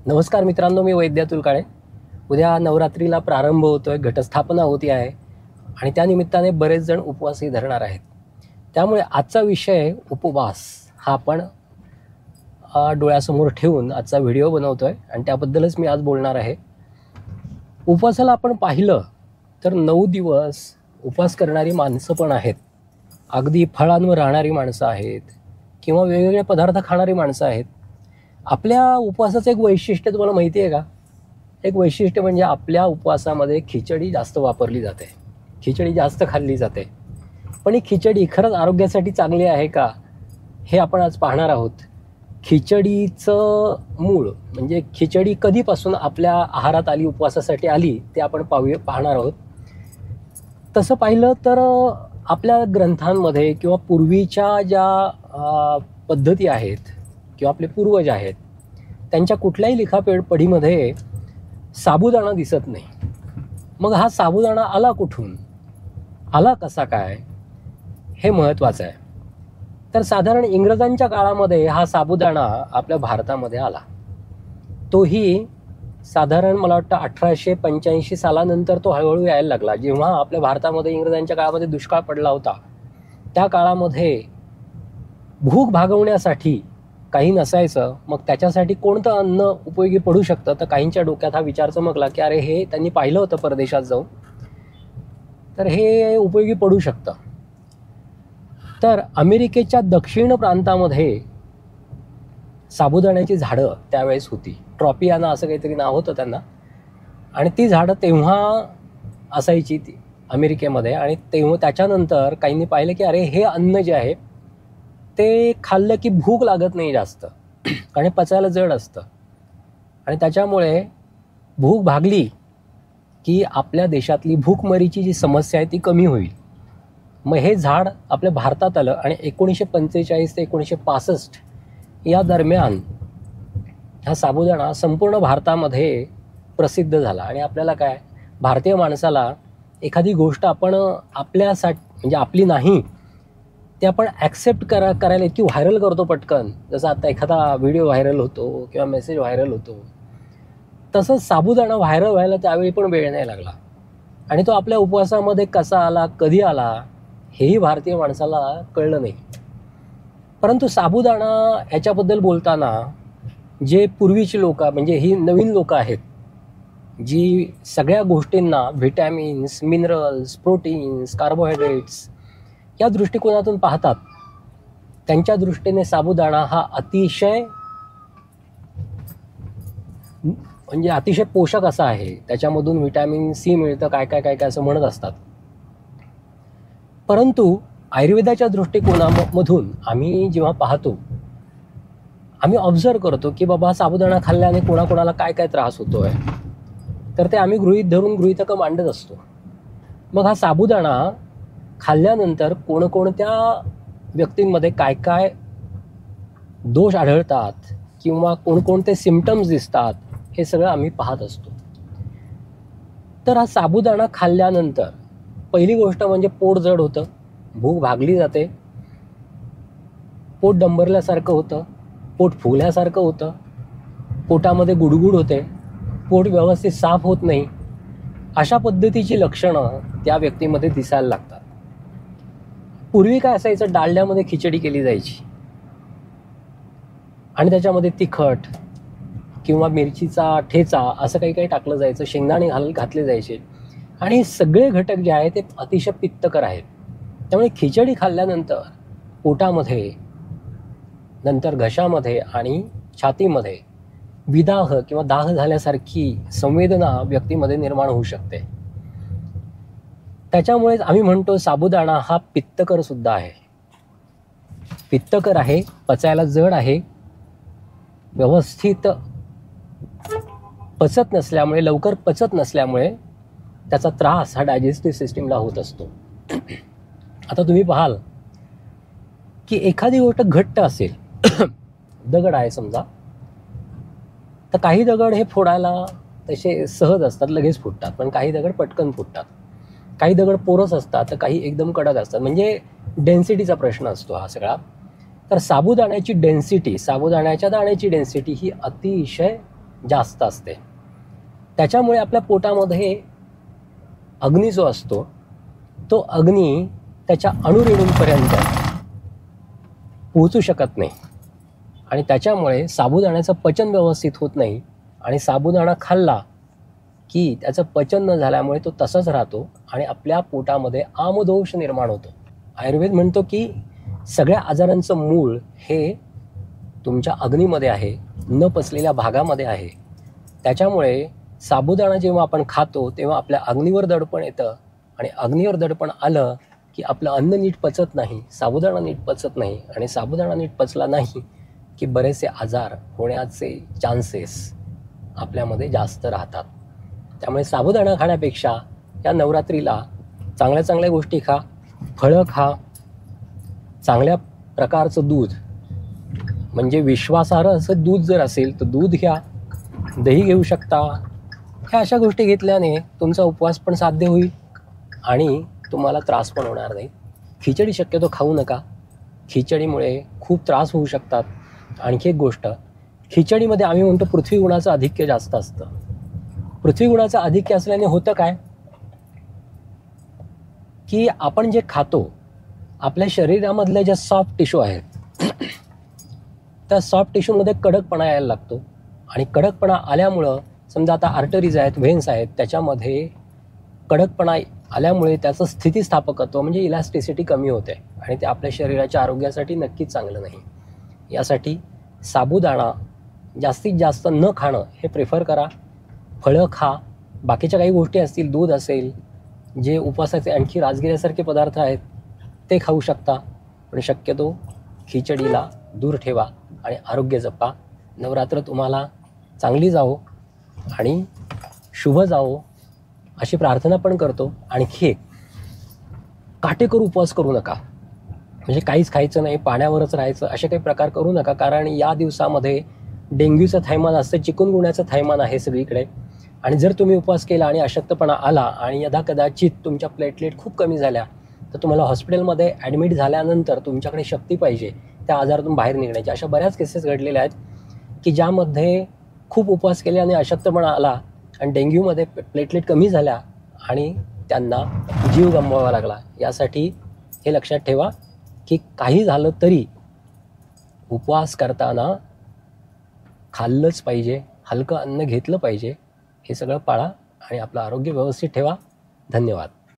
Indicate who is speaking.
Speaker 1: नमस्कार मित्रांनो, मी वैद्य अतुल काळे. उद्या नवरात्रीला प्रारंभ होतोय, घटस्थापना होती आहे आणि त्या निमित्ताने बरेच जण उपवासही धरणार आहेत. त्यामुळे आजचा विषय उपवास हा आपण डोळ्यासमोर ठेवून आजचा व्हिडिओ बनवतोय आणि त्याबद्दलच मी आज बोलणार आहे. उपवासाला आपण पाहिलं तर 9 दिवस उपवास करणारी माणसं पण आहेत, अगदी फळांवर राहणारी माणसं आहेत किंवा वेगवेगळे पदार्थ खाणारी माणसं आहेत. आपल्या उपवासाचं एक वैशिष्ट्य तुम्हाला माहिती आहे का? एक वैशिष्ट्य म्हणजे आपल्या उपवासामध्ये खिचडी जास्त वापरली जाते, खिचडी जास्त खाल्ली जाते. पण ही खिचडी खरंच आरोग्यासाठी चांगली आहे का, हे आपण आज पाहणार आहोत. खिचडीचं मूळ म्हणजे खिचडी कधीपासून आपल्या आहारात आली, उपवासासाठी आली, ते आपण पाहणार आहोत. तसं पाहिलं तर आपल्या ग्रंथांमध्ये किंवा पूर्वीच्या ज्या पद्धती आहेत किंवा आपले पूर्वज आहेत त्यांच्या कुठल्याही लिखापढीमध्ये साबुदाणा दिसत नाही. मग हा साबुदाणा आला कुठून, आला कसा काय, हे महत्त्वाचं आहे. तर साधारण इंग्रजांच्या काळामध्ये हा साबुदाणा आपल्या भारतामध्ये आला. तोही साधारण मला वाटतं 1885 सालानंतर तो हळूहळू यायला लागला. जेव्हा आपल्या भारतामध्ये इंग्रजांच्या काळामध्ये दुष्काळ पडला होता, त्या काळामध्ये भूक भागवण्यासाठी काही नसायचं. मग त्याच्यासाठी कोणतं अन्न उपयोगी पडू शकतं, तर काहींच्या डोक्यात हा विचार चमकला की अरे, हे त्यांनी पाहिलं होतं परदेशात जाऊन, तर हे उपयोगी पडू शकतं. तर अमेरिकेच्या दक्षिण प्रांतामध्ये साबुदाण्याची झाडं त्यावेळेस होती. ट्रॉपियाना असं काहीतरी नाव होतं त्यांना. आणि ती झाडं तेव्हा असायची ती अमेरिकेमध्ये. आणि तेव्हा त्याच्यानंतर काहींनी पाहिलं की अरे, हे अन्न जे आहे ते खाल्लं की भूक लागत नाही जास्त आणि पचायला जड असतं. आणि त्याच्यामुळे भूक भागली की आपल्या देशातली भूकमरीची जी समस्या आहे ती कमी होईल. मग हे झाड आपल्या भारतात आलं आणि 1945 ते 1965 या दरम्यान हा साबुदाणा संपूर्ण भारतामध्ये प्रसिद्ध झाला. आणि आपल्याला काय, भारतीय माणसाला एखादी गोष्ट आपण आपल्यासाठी म्हणजे आपली नाही ते आपण ॲक्सेप्ट करायला इतकी व्हायरल करतो पटकन. जसं आता एखादा व्हिडिओ व्हायरल होतो किंवा मेसेज व्हायरल होतो, तसंच साबुदाणा व्हायरल व्हायला त्यावेळी पण वेळ नाही लागला. आणि तो आपल्या उपवासामध्ये कसा आला, कधी आला, हेही भारतीय माणसाला कळलं नाही. परंतु साबुदाणा याच्याबद्दल बोलताना जे पूर्वीची लोक म्हणजे ही नवीन लोकं आहेत, जी सगळ्या गोष्टींना व्हिटॅमिन्स, मिनरल्स, प्रोटीन्स, कार्बोहायड्रेट्स या दृष्टिकोनातून पाहतात, त्यांच्या दृष्टीने साबुदाणा हा अतिशय म्हणजे अतिशय पोषक असा आहे. त्याच्यामधून व्हिटॅमिन सी मिळतं, काय काय काय काय असं म्हणत असतात. परंतु आयुर्वेदाच्या दृष्टिकोनामधून आम्ही जेव्हा पाहतो, आम्ही ऑब्झर्व करतो की बाबा साबुदाणा खाल्ल्याने कोणाकोणाला काय काय त्रास होतोय, तर ते आम्ही गृहीतकं मांडत असतो. मग हा साबुदाणा खाल्ल्यानंतर कोणकोणत्या व्यक्तींमध्ये काय काय दोष आढळतात किंवा कोणकोणते सिम्पटम्स दिसतात, हे सगळं आम्ही पाहत असतो. तर हा साबुदाणा खाल्ल्यानंतर पहिली गोष्ट म्हणजे पोट जड होतं, भूक भागली जाते, पोट डंबरल्यासारखं होतं, पोट फुगल्यासारखं होतं, पोटामध्ये गुडगुड होते, पोट व्यवस्थित साफ होत नाही, अशा पद्धतीची लक्षणं त्या व्यक्तीमध्ये दिसायला लागतात. पूर्वी काय असायचं, डालड्यामध्ये खिचडी केली जायची आणि त्याच्यामध्ये तिखट किंवा मिरचीचा ठेचा असं काही काही टाकलं जायचं, शेंगदाणे घातले जायचे. आणि सगळे घटक जे आहेत ते अतिशय पित्तकर आहेत. त्यामुळे खिचडी खाल्ल्यानंतर पोटामध्ये, नंतर घशामध्ये आणि छातीमध्ये विदाह किंवा दाह झाल्यासारखी संवेदना व्यक्तीमध्ये निर्माण होऊ शकते. त्याच्यामुळेच आम्ही म्हणतो साबुदाणा हा पित्तकर सुद्धा आहे. पित्तकर आहे, पचायला जड आहे, व्यवस्थित पचत नसल्यामुळे, लवकर पचत नसल्यामुळे त्याचा त्रास हा डायजेस्टिव्ह सिस्टीमला होत असतो. आता तुम्ही पाहाल की एखादी गोष्ट घट्ट असेल, दगड आहे समजा, तर काही दगड हे फोडायला तसे सहज असतात, लगेच फुटतात. पण काही दगड पटकन फुटतात. काही दगड पोरस असतात, तर काही एकदम कडक असतात. म्हणजे डेन्सिटीचा प्रश्न असतो हा सगळा. तर साबुदाण्याची डेन्सिटी, साबुदाण्याच्या दाण्याची डेन्सिटी ही अतिशय जास्त असते. त्याच्यामुळे आपल्या पोटामध्ये अग्नी जो असतो तो अग्नी त्याच्या अणुरेणूंपर्यंत पोहोचू शकत नाही आणि त्याच्यामुळे साबुदाण्याचं पचन व्यवस्थित होत नाही आणि साबुदाणा खाल्ला की त्याचं पचन न झाल्यामुळे तो तसाच राहतो आणि आपल्या पोटामध्ये आमदोष निर्माण होतो. आयुर्वेद म्हणतो की सगळ्या आजारांचं मूळ हे तुमच्या अग्नीमध्ये आहे, न पचलेल्या भागामध्ये आहे. त्याच्यामुळे साबुदाणा जेव्हा आपण खातो तेव्हा आपल्या अग्नीवर दडपण येतं आणि अग्नीवर दडपण आलं की आपलं अन्न नीट पचत नाही, साबुदाणा नीट पचत नाही आणि साबुदाणा नीट पचला नाही की बरेचसे आजार होण्याचे चान्सेस आपल्यामध्ये जास्त राहतात. त्यामुळे साबुदाणा खाण्यापेक्षा या नवरात्रीला चांगल्या चांगल्या गोष्टी खा, फळं खा, चांगल्या प्रकारचं दूध म्हणजे विश्वासार्ह असं दूध जर असेल तर दूध घ्या, दही घेऊ शकता. ह्या अशा गोष्टी घेतल्याने तुमचा उपवास पण साध्य होईल आणि तुम्हाला त्रास पण होणार नाही. खिचडी शक्यतो खाऊ नका, खिचडीमुळे खूप त्रास होऊ शकतात. आणखी एक गोष्ट, खिचडीमध्ये आम्ही म्हणतो पृथ्वीगुणाचं आधिक्य जास्त असतं. पृथ्वीगुणाचं आधिक्य असल्याने होतं काय की आपण जे खातो आपल्या शरीरामधले जे सॉफ्ट टिश्यू आहेत त्या सॉफ्ट टिश्यूमध्ये कडकपणा यायला लागतो आणि कडकपणा आल्यामुळं समजा आता आर्टरीज आहेत, व्हेन्स आहेत, त्याच्यामध्ये कडकपणा आल्यामुळे त्याचं स्थितिस्थापकत्व म्हणजे इलॅस्टिसिटी कमी होते आणि ते आपल्या शरीराच्या आरोग्यासाठी नक्कीच चांगलं नाही. यासाठी साबुदाणा जास्तीत जास्त न खाणं हे प्रेफर करा. फळं खा, बाकीच्या काही गोष्टी असतील, दूध असेल, जे उपवासाचे आणखी राजगिऱ्यासारखे पदार्थ आहेत ते खाऊ शकता, पण शक्यतो खिचडीला दूर ठेवा आणि आरोग्य जपा. नवरात्र तुम्हाला चांगली जावो आणि शुभ जावो अशी प्रार्थना पण करतो. आणखी एक, काटेकोर उपवास करू नका, म्हणजे काहीच खायचं नाही, पाण्यावरच राहायचं असे काही प्रकार करू नका. कारण या दिवसामध्ये डेंग्यूचं थैमान असतं, चिकनगुन्याचं थैमान आहे सगळीकडे आणि जर तुम्ही उपवास केला आणि अशक्तपणा आला आणि यदाकदाचित तुमच्या प्लेटलेट खूप कमी झाल्या तर तुम्हाला हॉस्पिटलमध्ये ॲडमिट झाल्यानंतर तुमच्याकडे शक्ती पाहिजे त्या आजारातून बाहेर निघण्याची. अशा बऱ्याच केसेस घडलेल्या आहेत की ज्यामध्ये खूप उपवास केले आणि अशक्तपणा आला आणि डेंग्यूमध्ये प्लेटलेट कमी झाल्या आणि त्यांना जीव गमवावा लागला. यासाठी हे लक्षात ठेवा की काही झालं तरी उपवास करताना खाल्लंच पाहिजे, हलकं अन्न घेतलं पाहिजे. हे सगळं पाळा आणि आपलं आरोग्य व्यवस्थित ठेवा. धन्यवाद.